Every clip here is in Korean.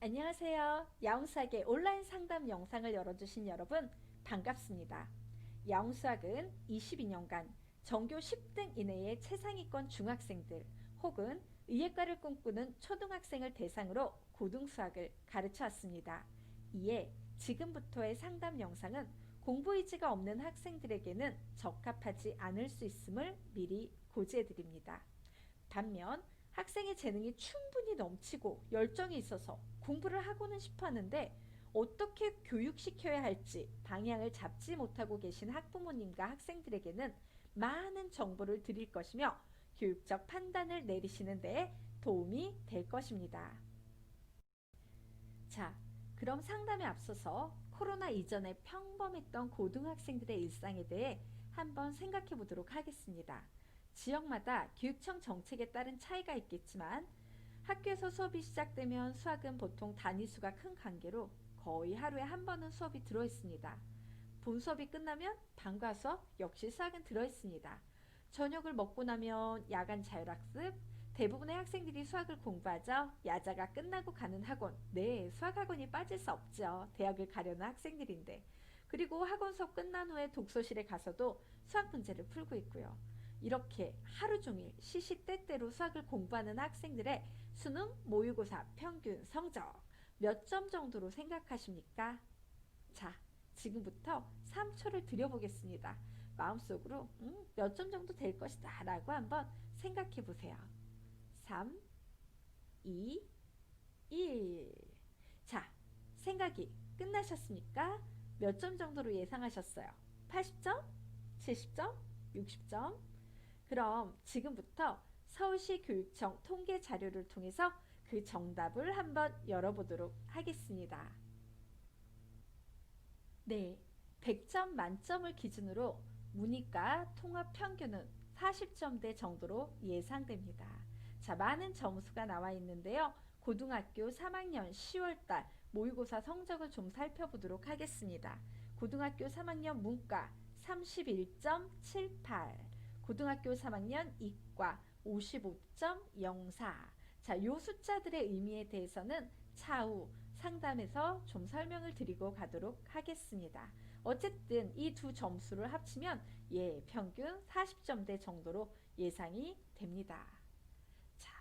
안녕하세요. 야옹수학의 온라인 상담 영상을 열어주신 여러분 반갑습니다. 야옹수학은 22년간 전교 10등 이내의 최상위권 중학생들 혹은 의예과를 꿈꾸는 초등학생을 대상으로 고등수학을 가르쳐 왔습니다. 이에 지금부터의 상담 영상은 공부 의지가 없는 학생들에게는 적합하지 않을 수 있음을 미리 고지해 드립니다. 반면 학생의 재능이 충분히 넘치고 열정이 있어서 공부를 하고는 싶어 하는데 어떻게 교육시켜야 할지 방향을 잡지 못하고 계신 학부모님과 학생들에게는 많은 정보를 드릴 것이며 교육적 판단을 내리시는 데 도움이 될 것입니다. 자, 그럼 상담에 앞서서 코로나 이전에 평범했던 고등학생들의 일상에 대해 한번 생각해 보도록 하겠습니다. 지역마다 교육청 정책에 따른 차이가 있겠지만 학교에서 수업이 시작되면 수학은 보통 단위수가 큰 관계로 거의 하루에 한 번은 수업이 들어있습니다. 본 수업이 끝나면 방과 수업 역시 수학은 들어있습니다. 저녁을 먹고 나면 야간 자율학습, 대부분의 학생들이 수학을 공부하죠. 야자가 끝나고 가는 학원, 네, 수학학원이 빠질 수 없죠. 대학을 가려는 학생들인데. 그리고 학원 수업 끝난 후에 독서실에 가서도 수학 문제를 풀고 있고요. 이렇게 하루 종일 시시때때로 수학을 공부하는 학생들의 수능 모의고사 평균 성적 몇 점 정도로 생각하십니까? 자, 지금부터 3초를 드려보겠습니다. 마음속으로 몇 점 정도 될 것이다 라고 한번 생각해 보세요. 3, 2, 1. 자, 생각이 끝나셨습니까? 몇 점 정도로 예상하셨어요? 80점? 70점? 60점? 그럼 지금부터 서울시 교육청 통계 자료를 통해서 그 정답을 한번 열어보도록 하겠습니다. 네, 100점 만점을 기준으로 문이과 통합 평균은 40점대 정도로 예상됩니다. 자, 많은 점수가 나와 있는데요. 고등학교 3학년 10월달 모의고사 성적을 좀 살펴보도록 하겠습니다. 고등학교 3학년 문과 31.78, 고등학교 3학년 이과 55.04. 자, 요 숫자들의 의미에 대해서는 차후 상담에서 좀 설명을 드리고 가도록 하겠습니다. 어쨌든 이 두 점수를 합치면 평균 40점대 정도로 예상이 됩니다. 자,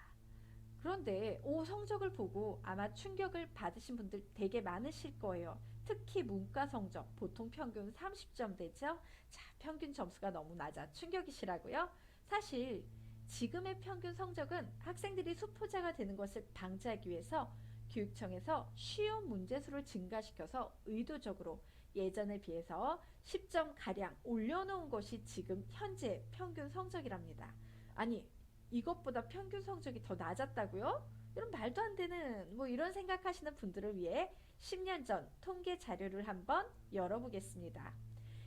그런데 성적을 보고 아마 충격을 받으신 분들 되게 많으실 거예요. 특히 문과 성적 보통 평균 30점대죠. 자, 평균 점수가 너무 낮아 충격이시라고요? 사실 지금의 평균 성적은 학생들이 수포자가 되는 것을 방지하기 위해서 교육청에서 쉬운 문제수를 증가시켜서 의도적으로 예전에 비해서 10점가량 올려놓은 것이 지금 현재 평균 성적이랍니다. 아니, 이것보다 평균 성적이 더 낮았다고요? 이런 말도 안 되는 이런 생각하시는 분들을 위해 10년 전 통계 자료를 한번 열어보겠습니다.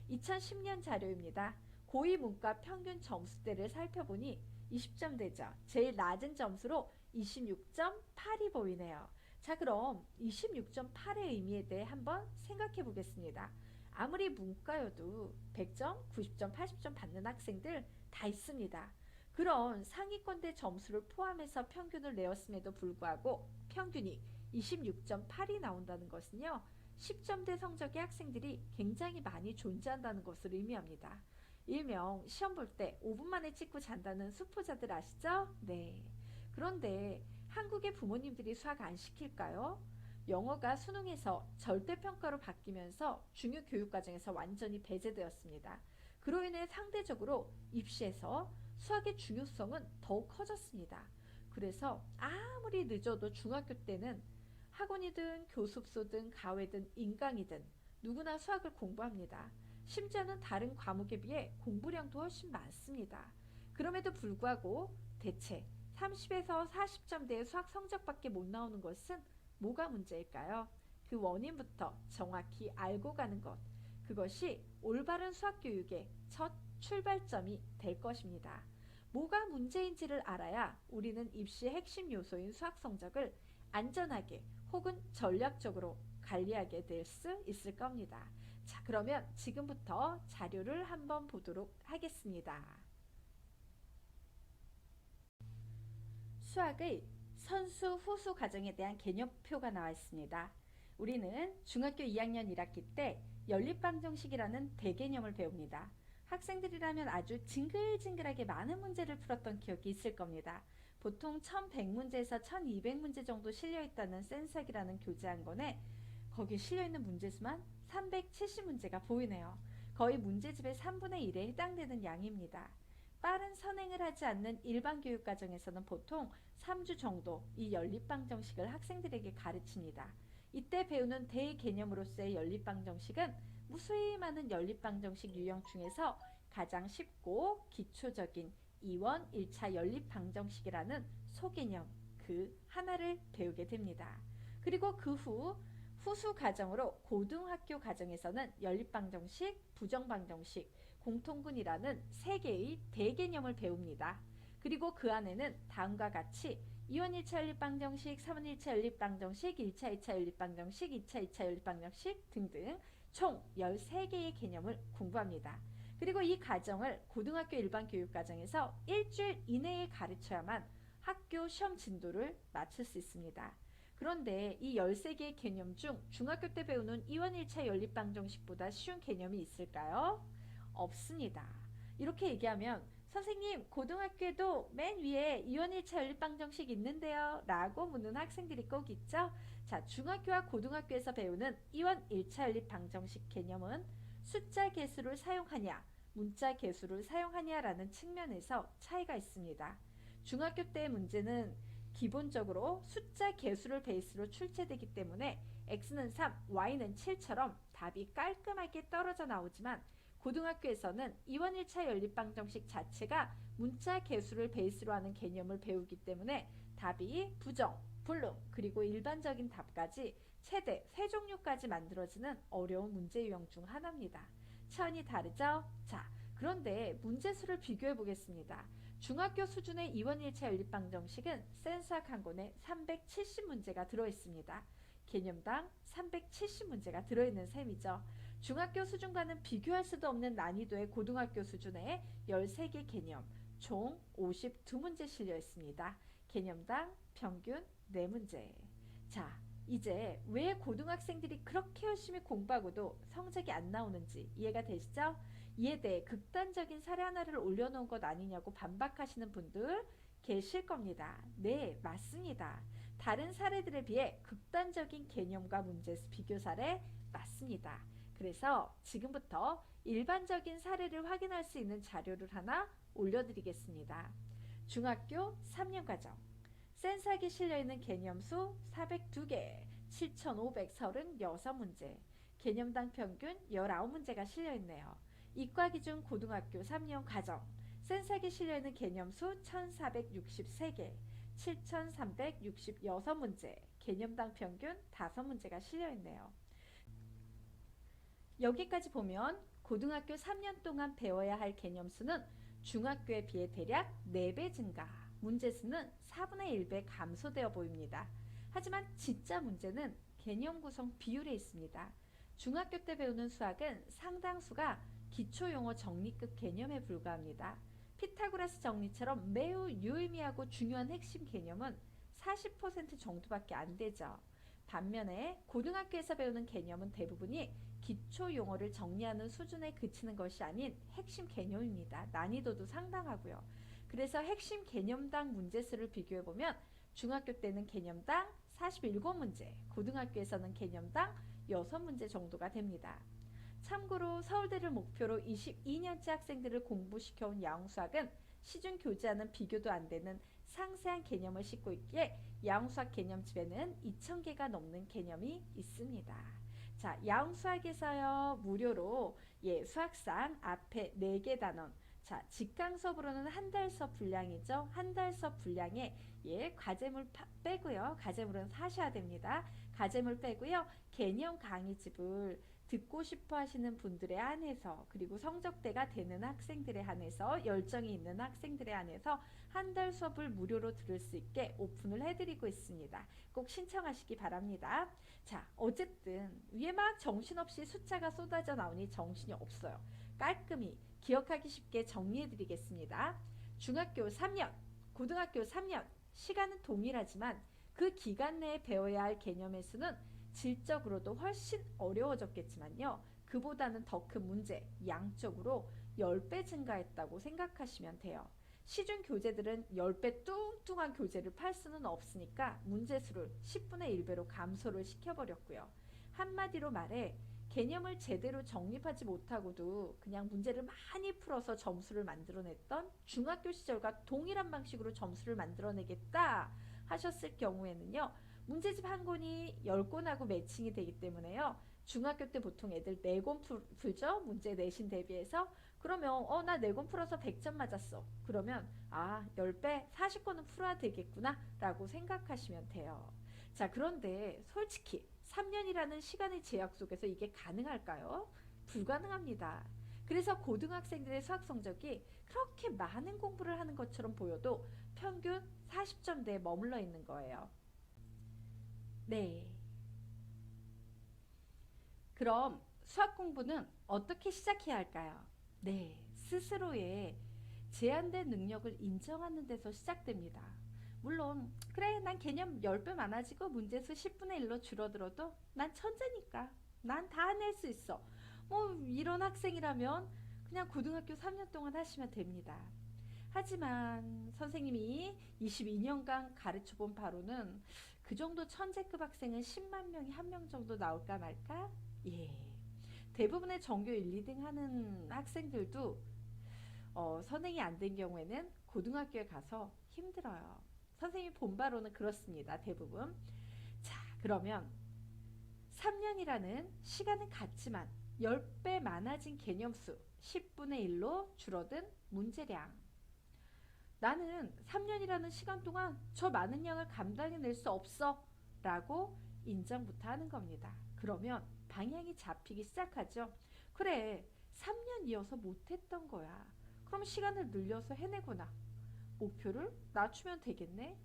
2010년 자료입니다. 고2 문과 평균 점수대를 살펴보니 20점대죠. 제일 낮은 점수로 26.8이 보이네요. 자, 그럼 26.8의 의미에 대해 한번 생각해 보겠습니다. 아무리 문과여도 100점, 90점, 80점 받는 학생들 다 있습니다. 그런 상위권대 점수를 포함해서 평균을 내었음에도 불구하고 평균이 26.8이 나온다는 것은요, 10점대 성적의 학생들이 굉장히 많이 존재한다는 것을 의미합니다. 일명 시험 볼 때 5분 만에 찍고 잔다는 수포자들 아시죠? 네. 그런데 한국의 부모님들이 수학 안 시킬까요? 영어가 수능에서 절대평가로 바뀌면서 중요 교육과정에서 완전히 배제되었습니다. 그로 인해 상대적으로 입시에서 수학의 중요성은 더욱 커졌습니다. 그래서 아무리 늦어도 중학교 때는 학원이든 교습소든 가외든 인강이든 누구나 수학을 공부합니다. 심지어는 다른 과목에 비해 공부량도 훨씬 많습니다. 그럼에도 불구하고 대체 30에서 40점대의 수학 성적밖에 못 나오는 것은 뭐가 문제일까요? 그 원인부터 정확히 알고 가는 것, 그것이 올바른 수학 교육의 첫 출발점이 될 것입니다. 뭐가 문제인지를 알아야 우리는 입시의 핵심 요소인 수학 성적을 안전하게 혹은 전략적으로 관리하게 될 수 있을 겁니다. 자, 그러면 지금부터 자료를 한번 보도록 하겠습니다. 수학의 선수 후수 과정에 대한 개념표가 나와 있습니다. 우리는 중학교 2학년 1학기 때 연립방정식이라는 대개념을 배웁니다. 학생들이라면 아주 징글징글하게 많은 문제를 풀었던 기억이 있을 겁니다. 보통 1100문제에서 1200문제 정도 실려있다는 센수학이라는 교재한권에 거기에 실려있는 문제수만 370문제가 보이네요. 거의 문제집의 3분의 1에 해당되는 양입니다. 빠른 선행을 하지 않는 일반 교육과정에서는 보통 3주 정도 이 연립방정식을 학생들에게 가르칩니다. 이때 배우는 대개념으로서의 연립방정식은 무수히 많은 연립방정식 유형 중에서 가장 쉽고 기초적인 2원 1차 연립방정식이라는 소개념 그 하나를 배우게 됩니다. 그리고 그 후 후수 과정으로 고등학교 과정에서는 연립방정식, 부정방정식, 공통분이라는 세 개의 대개념을 배웁니다. 그리고 그 안에는 다음과 같이 2원 1차 연립방정식, 3원 1차 연립방정식, 1차 2차 연립방정식, 2차 2차 연립방정식 등등 총 13개의 개념을 공부합니다. 그리고 이 과정을 고등학교 일반 교육과정에서 일주일 이내에 가르쳐야만 학교 시험 진도를 맞출 수 있습니다. 그런데 이 13개의 개념 중 중학교 때 배우는 2원 1차 연립방정식보다 쉬운 개념이 있을까요? 없습니다. 이렇게 얘기하면 선생님 고등학교에도 맨 위에 2원 1차 연립방정식 있는데요 라고 묻는 학생들이 꼭 있죠. 자, 중학교와 고등학교에서 배우는 2원 1차 연립방정식 개념은 숫자 개수를 사용하냐 문자 개수를 사용하냐 라는 측면에서 차이가 있습니다. 중학교 때의 문제는 기본적으로 숫자 개수를 베이스로 출제되기 때문에 x는 3, y는 7처럼 답이 깔끔하게 떨어져 나오지만 고등학교에서는 2원 1차 연립방정식 자체가 문자 개수를 베이스로 하는 개념을 배우기 때문에 답이 부정, 불능, 그리고 일반적인 답까지 최대 3종류까지 만들어지는 어려운 문제 유형 중 하나입니다. 차원이 다르죠? 자, 그런데 문제수를 비교해 보겠습니다. 중학교 수준의 2원 1차 연립방정식은 센수학 한 권에 370문제가 들어있습니다. 개념당 370문제가 들어있는 셈이죠. 중학교 수준과는 비교할 수도 없는 난이도의 고등학교 수준의 13개 개념, 총 52문제 실려 있습니다. 개념당 평균 4문제. 자, 이제 왜 고등학생들이 그렇게 열심히 공부하고도 성적이 안 나오는지 이해가 되시죠? 이에 대해 극단적인 사례 하나를 올려놓은 것 아니냐고 반박하시는 분들 계실 겁니다. 네, 맞습니다. 다른 사례들에 비해 극단적인 개념과 문제수 비교 사례 맞습니다. 그래서 지금부터 일반적인 사례를 확인할 수 있는 자료를 하나 올려드리겠습니다. 중학교 3년 과정 센수학에 실려있는 개념수 402개 7536문제 개념당 평균 19문제가 실려있네요. 이과기준 고등학교 3년 과정 센수학에 실려있는 개념수 1463개 7366문제 개념당 평균 5문제가 실려있네요. 여기까지 보면 고등학교 3년 동안 배워야 할 개념수는 중학교에 비해 대략 4배 증가, 문제수는 4분의 1배 감소되어 보입니다. 하지만 진짜 문제는 개념 구성 비율에 있습니다. 중학교 때 배우는 수학은 상당수가 기초용어 정리급 개념에 불과합니다. 피타고라스 정리처럼 매우 유의미하고 중요한 핵심 개념은 40% 정도밖에 안 되죠. 반면에 고등학교에서 배우는 개념은 대부분이 기초용어를 정리하는 수준에 그치는 것이 아닌 핵심 개념입니다. 난이도도 상당하고요. 그래서 핵심 개념당 문제수를 비교해보면 중학교 때는 개념당 47문제, 고등학교에서는 개념당 6문제 정도가 됩니다. 참고로 서울대를 목표로 22년째 학생들을 공부시켜온 야옹수학은 시중 교재와는 비교도 안 되는 상세한 개념을 싣고 있기에 야옹수학 개념집에는 2000개가 넘는 개념이 있습니다. 자, 야옹수학에서요 무료로 수학상 앞에 4개 단원 자, 직강 수업으로는 한 달 수업 분량이죠. 한 달 수업 분량에 과제물 빼고요. 과제물은 사셔야 됩니다. 과제물 빼고요. 개념 강의집을 듣고 싶어 하시는 분들에 한해서 그리고 성적대가 되는 학생들에 한해서 열정이 있는 학생들에 한해서 한 달 수업을 무료로 들을 수 있게 오픈을 해드리고 있습니다. 꼭 신청하시기 바랍니다. 자, 어쨌든 위에 막 정신없이 숫자가 쏟아져 나오니 정신이 없어요. 깔끔히 기억하기 쉽게 정리해 드리겠습니다. 중학교 3년, 고등학교 3년 시간은 동일하지만 그 기간 내에 배워야 할 개념의 수는 질적으로도 훨씬 어려워졌겠지만요. 그보다는 더 큰 문제, 양적으로 10배 증가했다고 생각하시면 돼요. 시중 교재들은 10배 뚱뚱한 교재를 팔 수는 없으니까 문제수를 10분의 1배로 감소를 시켜버렸고요. 한마디로 말해 개념을 제대로 정립하지 못하고도 그냥 문제를 많이 풀어서 점수를 만들어냈던 중학교 시절과 동일한 방식으로 점수를 만들어내겠다 하셨을 경우에는요. 문제집 한 권이 10권하고 매칭이 되기 때문에요. 중학교 때 보통 애들 4권 풀죠? 문제 내신 대비해서. 그러면 나 4권 풀어서 100점 맞았어. 그러면 10배 40권은 풀어야 되겠구나 라고 생각하시면 돼요. 자, 그런데 솔직히 3년이라는 시간의 제약 속에서 이게 가능할까요? 불가능합니다. 그래서 고등학생들의 수학 성적이 그렇게 많은 공부를 하는 것처럼 보여도 평균 40점대에 머물러 있는 거예요. 네. 그럼 수학 공부는 어떻게 시작해야 할까요? 네, 스스로의 제한된 능력을 인정하는 데서 시작됩니다. 물론 그래 난 개념 10배 많아지고 문제수 10분의 1로 줄어들어도 난 천재니까 난 다 낼 수 있어. 뭐 이런 학생이라면 그냥 고등학교 3년 동안 하시면 됩니다. 하지만 선생님이 22년간 가르쳐본 바로는 그 정도 천재급 학생은 10만 명이 한 명 정도 나올까 말까? 예. 대부분의 전교 1, 2등 하는 학생들도 선행이 안 된 경우에는 고등학교에 가서 힘들어요. 선생님이 본 바로는 그렇습니다. 대부분. 자, 그러면 3년이라는 시간은 같지만 10배 많아진 개념수 10분의 1로 줄어든 문제량. 나는 3년이라는 시간 동안 저 많은 양을 감당해낼 수 없어 라고 인정부터 하는 겁니다. 그러면 방향이 잡히기 시작하죠. 그래, 3년이어서 못했던 거야. 그럼 시간을 늘려서 해내구나. 목표를 낮추면 되겠네.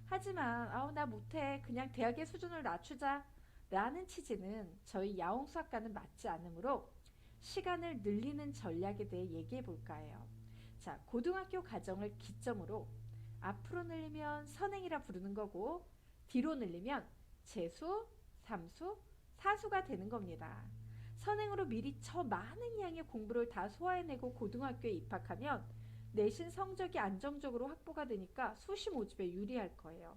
하지만 나 못해. 그냥 대학의 수준을 낮추자 라는 취지는 저희 야옹수학과는 맞지 않으므로 시간을 늘리는 전략에 대해 얘기해 볼까 해요. 자, 고등학교 과정을 기점으로 앞으로 늘리면 선행이라 부르는 거고 뒤로 늘리면 재수, 삼수, 사수가 되는 겁니다. 선행으로 미리 저 많은 양의 공부를 다 소화해내고 고등학교에 입학하면 내신 성적이 안정적으로 확보가 되니까 수시 모집에 유리할 거예요.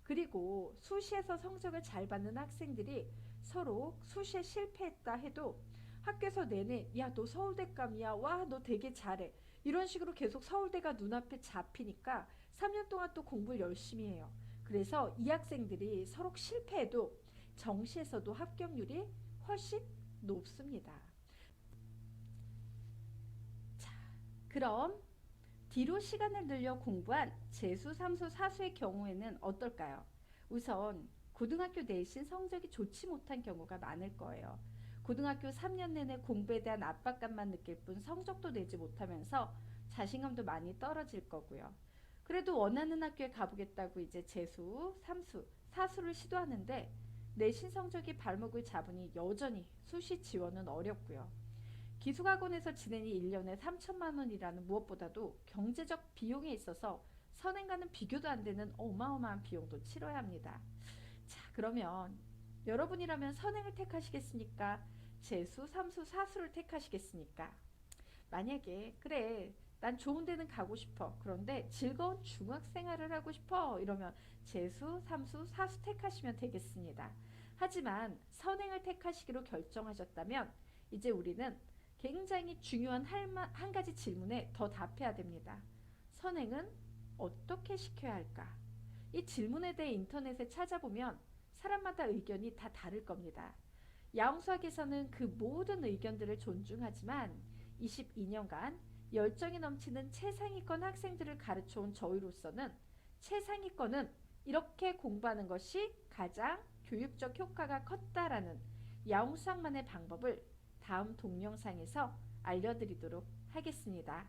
그리고 수시에서 성적을 잘 받는 학생들이 서로 수시에 실패했다 해도 학교에서 내내 야, 너 서울대감이야. 와, 너 되게 잘해. 이런 식으로 계속 서울대가 눈앞에 잡히니까 3년 동안 또 공부를 열심히 해요. 그래서 이 학생들이 서로 실패해도 정시에서도 합격률이 훨씬 높습니다. 자, 그럼 뒤로 시간을 늘려 공부한 재수, 삼수, 사수의 경우에는 어떨까요? 우선 고등학교 내신 성적이 좋지 못한 경우가 많을 거예요. 고등학교 3년 내내 공부에 대한 압박감만 느낄 뿐 성적도 내지 못하면서 자신감도 많이 떨어질 거고요. 그래도 원하는 학교에 가보겠다고 이제 재수, 삼수, 사수를 시도하는데 내신 성적이 발목을 잡으니 여전히 수시 지원은 어렵고요. 기숙학원에서 지내니 1년에 3천만 원이라는 무엇보다도 경제적 비용에 있어서 선행과는 비교도 안 되는 어마어마한 비용도 치러야 합니다. 자, 그러면 여러분이라면 선행을 택하시겠습니까? 재수, 삼수, 사수를 택하시겠습니까? 만약에 그래 난 좋은 데는 가고 싶어. 그런데 즐거운 중학생활을 하고 싶어. 이러면 재수, 삼수, 사수 택하시면 되겠습니다. 하지만 선행을 택하시기로 결정하셨다면 이제 우리는 굉장히 중요한 한 가지 질문에 더 답해야 됩니다. 선행은 어떻게 시켜야 할까? 이 질문에 대해 인터넷에 찾아보면 사람마다 의견이 다 다를 겁니다. 야옹수학에서는 그 모든 의견들을 존중하지만 22년간 열정이 넘치는 최상위권 학생들을 가르쳐온 저희로서는 최상위권은 이렇게 공부하는 것이 가장 교육적 효과가 컸다라는 야옹수학만의 방법을 다음 동영상에서 알려드리도록 하겠습니다.